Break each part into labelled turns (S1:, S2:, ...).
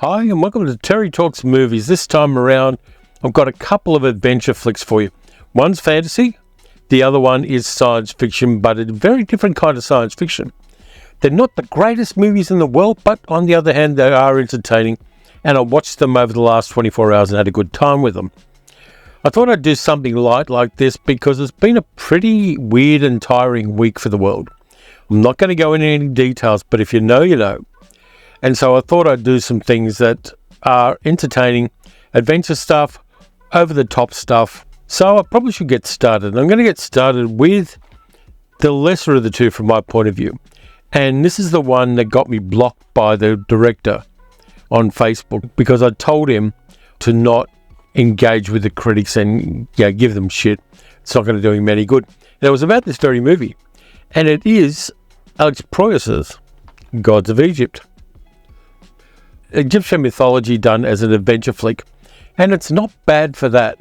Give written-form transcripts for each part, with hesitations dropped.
S1: Hi, and welcome to Terry Talks Movies. This time around, I've got a couple of adventure flicks for you. One's fantasy, the other one is science fiction, but a very different kind of science fiction. They're not the greatest movies in the world, but on the other hand, they are entertaining, and I watched them over the last 24 hours and had a good time with them. I thought I'd do something light like this because it's been a pretty weird and tiring week for the world. I'm not going to go into any details, but if you know, you know. And so I thought I'd do some things that are entertaining, adventure stuff, over-the-top stuff. So I probably should get started. I'm going to get started with the lesser of the two from my point of view. And this is the one that got me blocked by the director on Facebook because I told him to not engage with the critics and give them shit. It's not going to do him any good. And it was about this very movie. And it is Alex Proyas's Gods of Egypt. Egyptian mythology done as an adventure flick, and it's not bad for that.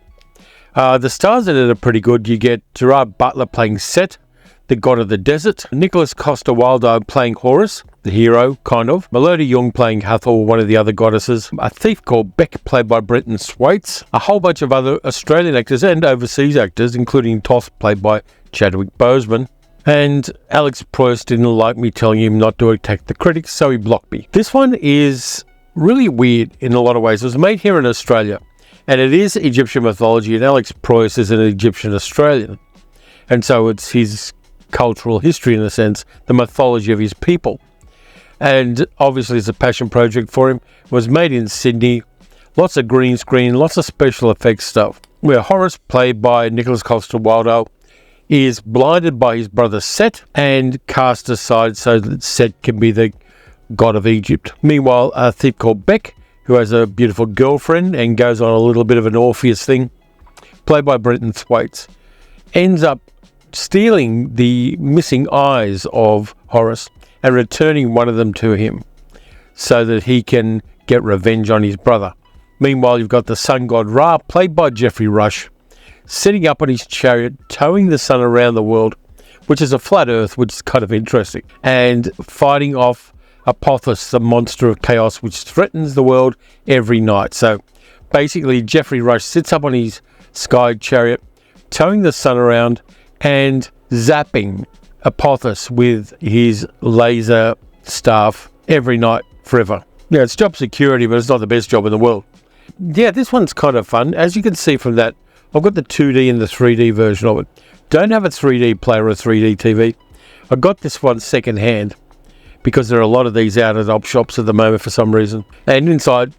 S1: The stars in it are pretty good. You get Gerard Butler playing Set, the god of the desert, Nicholas Coster-Waldau playing Horus, the hero, kind of, Melody Young playing Hathor, one of the other goddesses, a thief called Beck played by Brenton Thwaites, a whole bunch of other Australian actors and overseas actors, including Toth played by Chadwick Boseman. And Alex Proyas didn't like me telling him not to attack the critics, so he blocked me. This one is really weird in a lot of ways. It was made here in Australia, and it is Egyptian mythology, and Alex Proyas is an Egyptian Australian. And so it's his cultural history, in a sense, the mythology of his people. And obviously it's a passion project for him. It was made in Sydney, lots of green screen, lots of special effects stuff, where Horus, played by Nicholas Coster-Waldau, is blinded by his brother Set and cast aside so that Set can be the god of Egypt. Meanwhile, a thief called Beck, who has a beautiful girlfriend and goes on a little bit of an Orpheus thing, played by Brenton Thwaites, ends up stealing the missing eyes of Horus and returning one of them to him so that he can get revenge on his brother. Meanwhile, you've got the sun god Ra, played by Geoffrey Rush, sitting up on his chariot, towing the sun around the world, which is a flat earth, which is kind of interesting, and fighting off Apophis, the monster of chaos, which threatens the world every night. So basically, Geoffrey Rush sits up on his sky chariot, towing the sun around and zapping Apophis with his laser staff every night forever. Yeah, it's job security, but it's not the best job in the world. Yeah, this one's kind of fun. As you can see from that, I've got the 2D and the 3D version of it. Don't have a 3D player or a 3D TV. I got this one second hand because there are a lot of these out at op shops at the moment for some reason. And inside,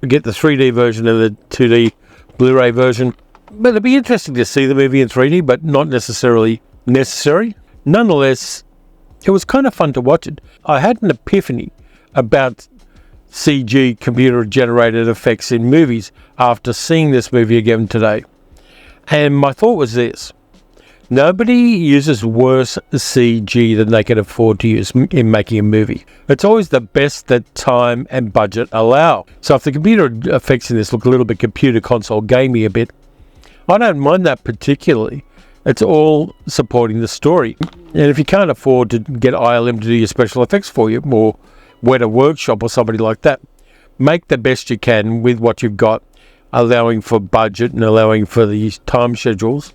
S1: you get the 3D version and the 2D Blu-ray version. But it'd be interesting to see the movie in 3D, but not necessarily necessary. Nonetheless, it was kind of fun to watch it. I had an epiphany about CG, computer-generated effects in movies, after seeing this movie again today. And my thought was this: nobody uses worse CG than they can afford to use in making a movie. It's always the best that time and budget allow. So if the computer effects in this look a little bit computer console gamey a bit, I don't mind that particularly. It's all supporting the story. And if you can't afford to get ILM to do your special effects for you, or Weta Workshop or somebody like that, make the best you can with what you've got, allowing for budget and allowing for these time schedules,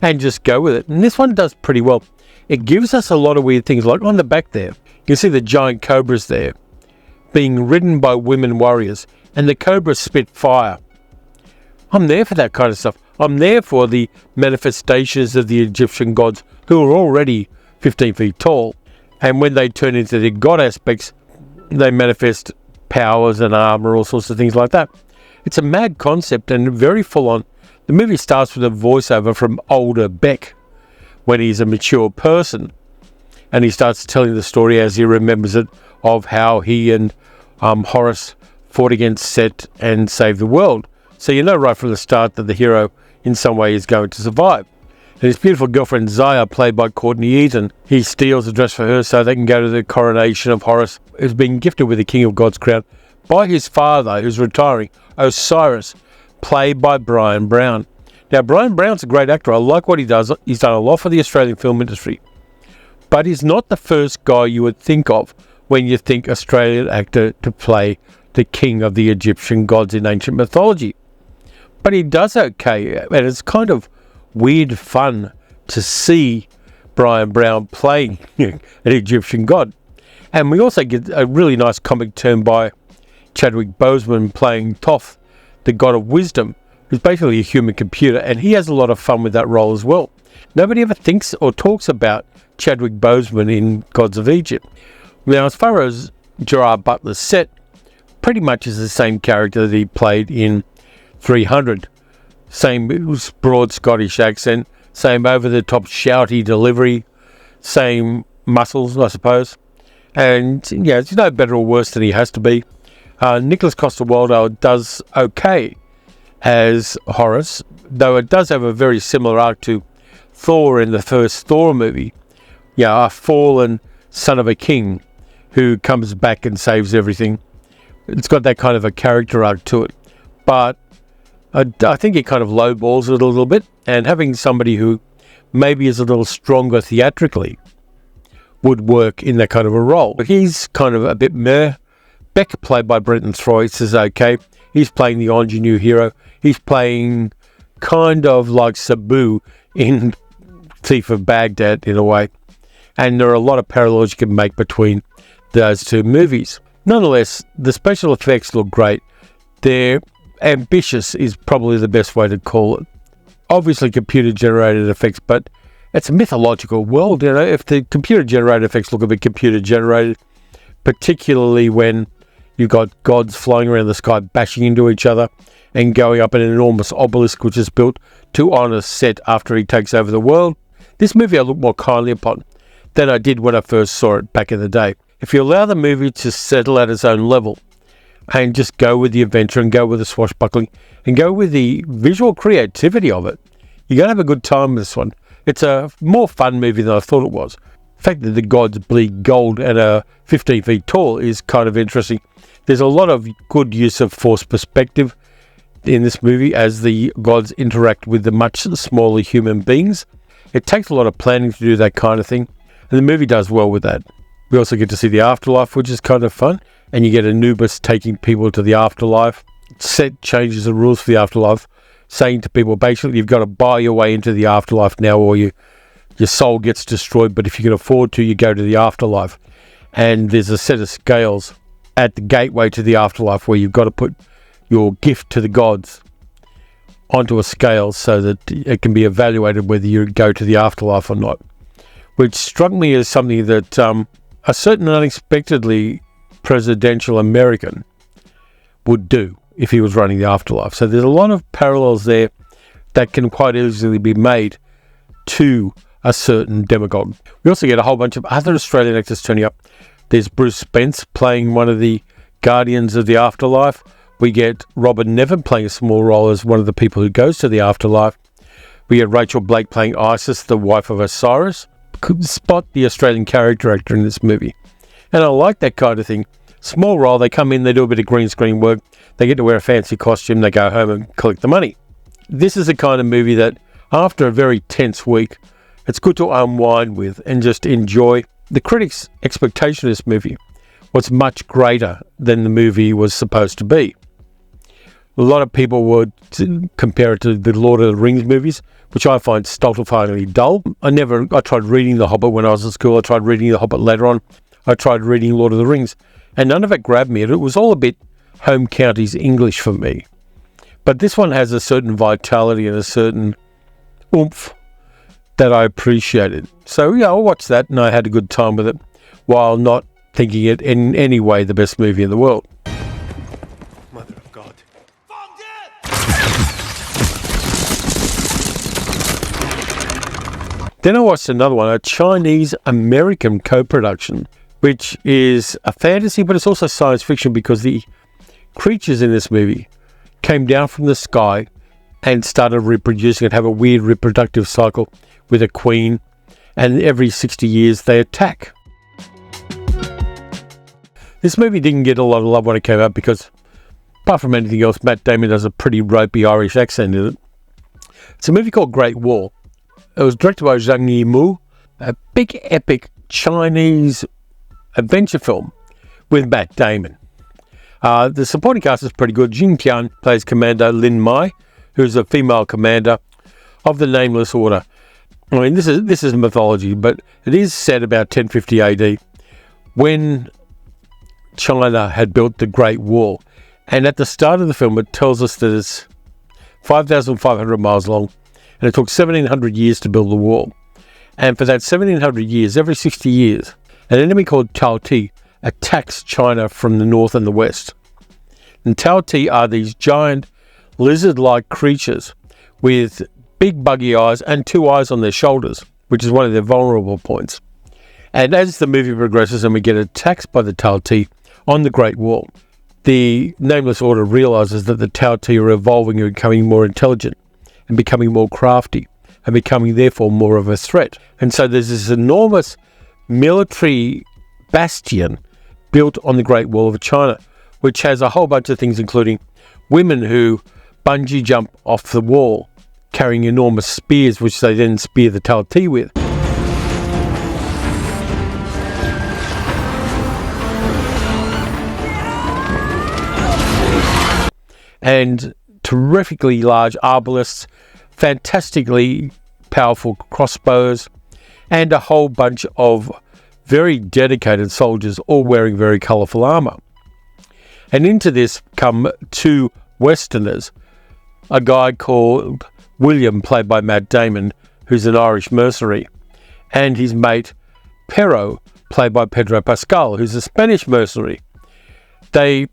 S1: and just go with it. And this one does pretty well. It gives us a lot of weird things, like on the back there, you can see the giant cobras there being ridden by women warriors, and the cobras spit fire. I'm there for that kind of stuff. I'm there for the manifestations of the Egyptian gods, who are already 15 feet tall, and when they turn into their god aspects, they manifest powers and armor, all sorts of things like that. It's a mad concept and very full on. The movie starts with a voiceover from older Beck when he's a mature person, and he starts telling the story as he remembers it of how he and Horus fought against Set and saved the world. So you know right from the start that the hero in some way is going to survive. And his beautiful girlfriend Zaya, played by Courtney Eaton, he steals a dress for her so they can go to the coronation of Horus, who's been gifted with the King of God's crown by his father, who's retiring, Osiris, played by Brian Brown. Now, Brian Brown's a great actor. I like what he does. He's done a lot for the Australian film industry. But he's not the first guy you would think of when you think Australian actor to play the king of the Egyptian gods in ancient mythology. But he does okay, and it's kind of weird fun to see Brian Brown playing an Egyptian god. And we also get a really nice comic turn by Chadwick Boseman playing Thoth, the god of wisdom, who's basically a human computer, and he has a lot of fun with that role as well. Nobody ever thinks or talks about Chadwick Boseman in Gods of Egypt. Now, as far as Gerard Butler's set, pretty much is the same character that he played in 300. Same broad Scottish accent, same over-the-top shouty delivery, same muscles, I suppose. And, yeah, it's no better or worse than he has to be. Nicholas Coster-Waldau does okay as Horus, though it does have a very similar arc to Thor in the first Thor movie. Yeah, a fallen son of a king who comes back and saves everything. It's got that kind of a character arc to it. But I think it kind of lowballs it a little bit, and having somebody who maybe is a little stronger theatrically would work in that kind of a role. But he's kind of a bit meh. Beck, played by Brenton Throyce, is okay. He's playing the ingenue hero. He's playing kind of like Sabu in Thief of Baghdad in a way. And there are a lot of parallels you can make between those two movies. Nonetheless, the special effects look great. They're ambitious is probably the best way to call it. Obviously computer-generated effects, but it's a mythological world. You know, if the computer-generated effects look a bit computer-generated, particularly when you've got gods flying around the sky bashing into each other and going up an enormous obelisk which is built to honour Set after he takes over the world, this movie I look more kindly upon than I did when I first saw it back in the day. If you allow the movie to settle at its own level and just go with the adventure and go with the swashbuckling and go with the visual creativity of it, you're going to have a good time with this one. It's a more fun movie than I thought it was. The fact that the gods bleed gold and are 15 feet tall is kind of interesting. There's a lot of good use of forced perspective in this movie as the gods interact with the much smaller human beings. It takes a lot of planning to do that kind of thing, and the movie does well with that. We also get to see the afterlife, which is kind of fun, and you get Anubis taking people to the afterlife. Set changes the rules for the afterlife, saying to people, basically, you've got to buy your way into the afterlife now, or your soul gets destroyed, but if you can afford to, you go to the afterlife. And there's a set of scales at the gateway to the afterlife where you've got to put your gift to the gods onto a scale so that it can be evaluated whether you go to the afterlife or not, which struck me as something that a certain unexpectedly presidential American would do if he was running the afterlife. So there's a lot of parallels there that can quite easily be made to a certain demagogue. We also get a whole bunch of other Australian actors turning up. There's Bruce Spence playing one of the guardians of the afterlife. We get Robert Nevin playing a small role as one of the people who goes to the afterlife. We get Rachel Blake playing Isis, the wife of Osiris. Could spot the Australian character actor in this movie. And I like that kind of thing. Small role, they come in, they do a bit of green screen work, they get to wear a fancy costume, they go home and collect the money. This is the kind of movie that, after a very tense week, it's good to unwind with and just enjoy. The critics' expectation of this movie was much greater than the movie was supposed to be. A lot of people would compare it to the Lord of the Rings movies, which I find stultifyingly dull. I tried reading The Hobbit when I was at school. I tried reading The Hobbit later on. I tried reading Lord of the Rings, and none of it grabbed me. It was all a bit home counties English for me. But this one has a certain vitality and a certain oomph that I appreciated. So, yeah, I watched that and I had a good time with it, while not thinking it in any way the best movie in the world.
S2: Mother of God.
S1: Then I watched another one, a Chinese-American co-production, which is a fantasy, but it's also science fiction because the creatures in this movie came down from the sky and started reproducing and have a weird reproductive cycle with a queen, and every 60 years they attack. This movie didn't get a lot of love when it came out because, apart from anything else, Matt Damon does a pretty ropey Irish accent in it. It's a movie called Great War. It was directed by Zhang Yimou, a big epic Chinese adventure film with Matt Damon. The supporting cast is pretty good. Jing Tian plays Commander Lin Mai, who's a female commander of the Nameless Order. I mean, this is mythology, but it is set about 1050 AD when China had built the Great Wall. And at the start of the film, it tells us that it's 5,500 miles long, and it took 1,700 years to build the wall. And for that 1,700 years, every 60 years, an enemy called Tao Ti attacks China from the north and the west. And Tao Ti are these giant lizard-like creatures with big buggy eyes and 2 eyes on their shoulders, which is one of their vulnerable points. And as the movie progresses and we get attacked by the Tao Ti on the Great Wall, the Nameless Order realizes that the Tao Ti are evolving and becoming more intelligent and becoming more crafty and becoming therefore more of a threat. And so there's this enormous military bastion built on the Great Wall of China, which has a whole bunch of things, including women who bungee jump off the wall carrying enormous spears, which they then spear the Tao Ti with. And terrifically large arbalists, fantastically powerful crossbows, and a whole bunch of very dedicated soldiers, all wearing very colourful armour. And into this come 2 Westerners, a guy called William, played by Matt Damon, who's an Irish mercenary, and his mate Pero, played by Pedro Pascal, who's a Spanish mercenary. They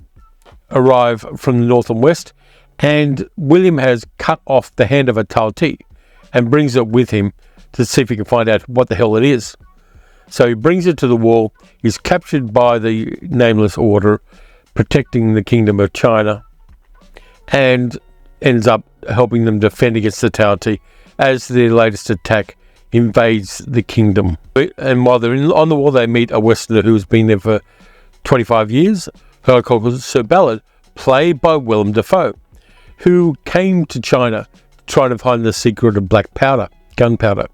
S1: arrive from the north and west, and William has cut off the hand of a Tao Ti and brings it with him to see if he can find out what the hell it is. So he brings it to the wall. He's captured by the Nameless Order, protecting the Kingdom of China, and ends up helping them defend against the Tao Ti as their latest attack invades the kingdom. And while they're on the wall, they meet a Westerner who's been there for 25 years, who called Sir Ballard, played by Willem Dafoe, who came to China trying to find the secret of black powder, gunpowder.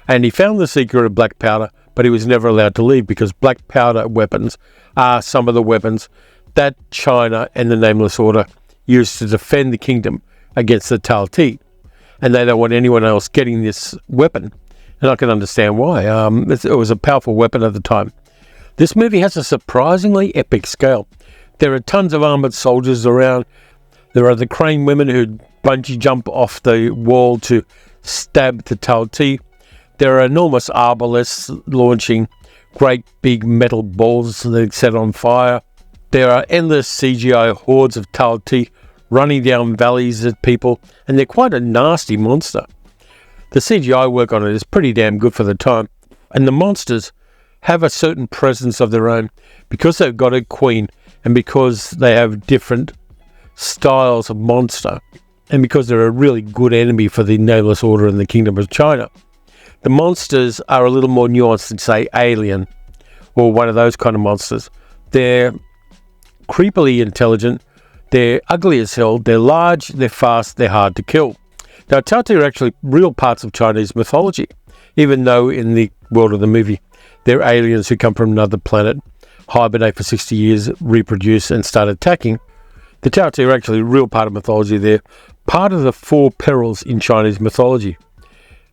S1: And he found the secret of black powder, but he was never allowed to leave because black powder weapons are some of the weapons that China and the Nameless Order used to defend the kingdom against the Tao Ti. And they don't want anyone else getting this weapon. And I can understand why. It was a powerful weapon at the time. This movie has a surprisingly epic scale. There are tons of armoured soldiers around. There are the crane women who bungee jump off the wall to stab the Tao Ti. There are enormous arbalists launching great big metal balls that set on fire. There are endless CGI hordes of Tao Ti running down valleys at people, and they're quite a nasty monster. The CGI work on it is pretty damn good for the time, and the monsters have a certain presence of their own because they've got a queen and because they have different styles of monster and because they're a really good enemy for the Nameless Order and the Kingdom of China. The monsters are a little more nuanced than, say, Alien or one of those kind of monsters. They're creepily intelligent, they're ugly as hell, they're large, they're fast, they're hard to kill. Now, Tao Ti are actually real parts of Chinese mythology, even though in the world of the movie, they're aliens who come from another planet, hibernate for 60 years, reproduce, and start attacking. The Tao Ti are actually a real part of mythology. They're part of the 4 perils in Chinese mythology,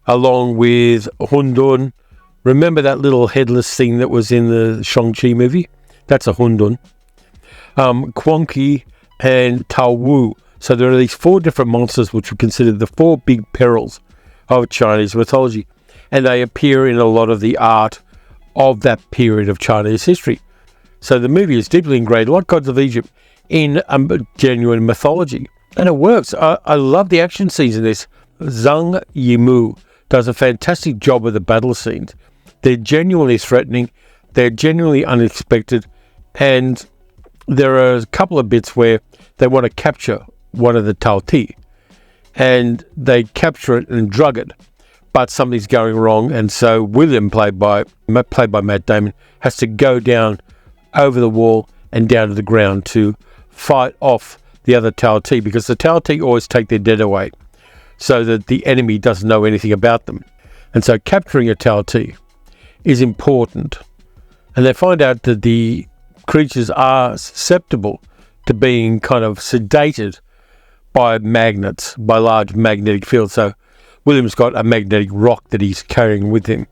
S1: along with Hundun. Remember that little headless thing that was in the Shang-Chi movie? That's a Hundun. Quan Ki and Tao Wu. So there are these 4 different monsters which are considered the 4 big perils of Chinese mythology. And they appear in a lot of the art of that period of Chinese history. So the movie is deeply ingrained, like Gods of Egypt, in genuine mythology. And it works. I love the action scenes in this. Zhang Yimou does a fantastic job with the battle scenes. They're genuinely threatening. They're genuinely unexpected. And there are a couple of bits where they want to capture one of the Tao Ti. And they capture it and drug it. But something's going wrong. And so William, played by Matt Damon, has to go down over the wall and down to the ground to fight off the other Tao Ti, because the Tao Ti always take their dead away so that the enemy doesn't know anything about them. And so capturing a Tao Ti is important. And they find out that the creatures are susceptible to being kind of sedated by magnets, by large magnetic fields. So William's got a magnetic rock that he's carrying with him.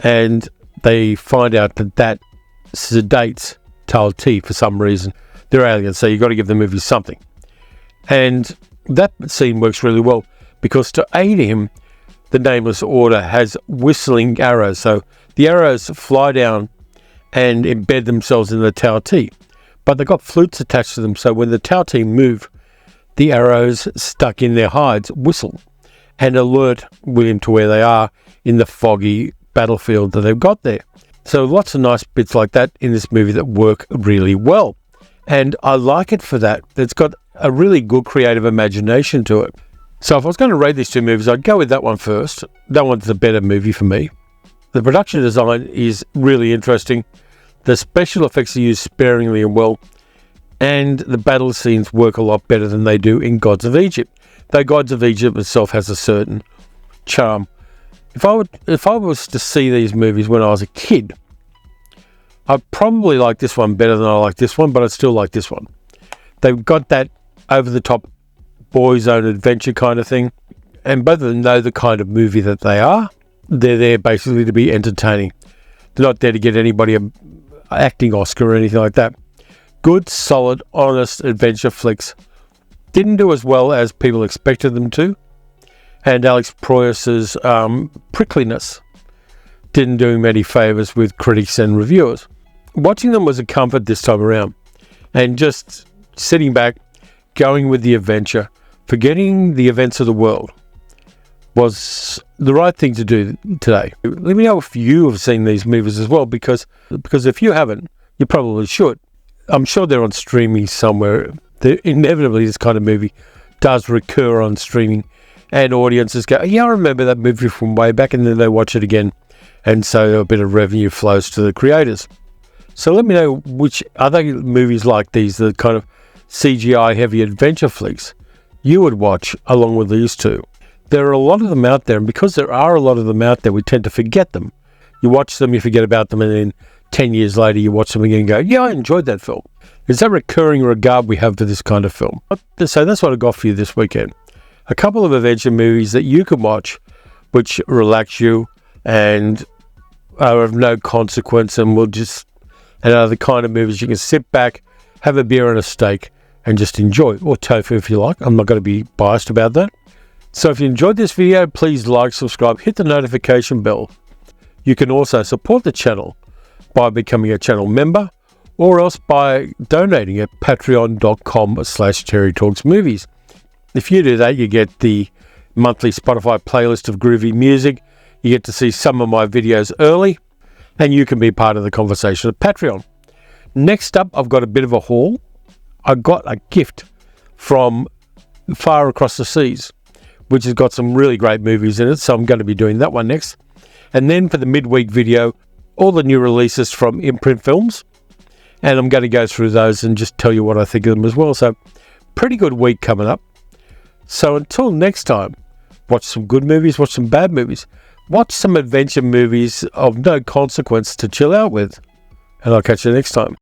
S1: And they find out that that sedates Tal T for some reason. They're aliens, so you've got to give the movie something. And that scene works really well because to aid him, the Nameless Order has whistling arrows. So the arrows fly down and embed themselves in the Tau T. But they've got flutes attached to them, so when the Tau T move, the arrows stuck in their hides whistle and alert William to where they are in the foggy battlefield that they've got there. So lots of nice bits like that in this movie that work really well. And I like it for that. It's got a really good creative imagination to it. So if I was going to rate these two movies, I'd go with that one first. That one's the better movie for me. The production design is really interesting. The special effects are used sparingly and well. And the battle scenes work a lot better than they do in Gods of Egypt. Though Gods of Egypt itself has a certain charm. If I was to see these movies when I was a kid, I'd probably like this one better than I like this one, but I'd still like this one. They've got that over-the-top boys' own adventure kind of thing, and both of them know the kind of movie that they are. They're there basically to be entertaining. They're not there to get anybody an acting Oscar or anything like that. Good, solid, honest adventure flicks. Didn't do as well as people expected them to, and Alex Proyas's prickliness didn't do him any favours with critics and reviewers. Watching them was a comfort this time around, and just sitting back, going with the adventure, forgetting the events of the world, was the right thing to do today. Let me know if you have seen these movies as well, because if you haven't, you probably should. I'm sure they're on streaming somewhere. Inevitably, this kind of movie does recur on streaming, and audiences go, yeah, I remember that movie from way back, and then they watch it again, and so a bit of revenue flows to the creators. So let me know which other movies like these, the kind of CGI heavy adventure flicks, you would watch along with these two. There are a lot of them out there, and because there are a lot of them out there, we tend to forget them. You watch them, you forget about them, and then 10 years later you watch them again and go, yeah, I enjoyed that film. It's that recurring regard we have for this kind of film. So that's what I got for you this weekend. A couple of adventure movies that you can watch which relax you and are of no consequence, and are the kind of movies you can sit back, have a beer and a steak and just enjoy, or tofu if you like. I'm not going to be biased about that. So if you enjoyed this video, please like, subscribe, hit the notification bell. You can also support the channel by becoming a channel member, or else by donating at patreon.com/terrytalksmovies. If you do that, you get the monthly Spotify playlist of groovy music. You get to see some of my videos early, and you can be part of the conversation at Patreon. Next up, I've got a bit of a haul. I got a gift from Far Across the Seas, which has got some really great movies in it, so I'm going to be doing that one next. And then for the midweek video, all the new releases from Imprint Films, and I'm going to go through those and just tell you what I think of them as well. So pretty good week coming up. So until next time, watch some good movies, watch some bad movies, watch some adventure movies of no consequence to chill out with, and I'll catch you next time.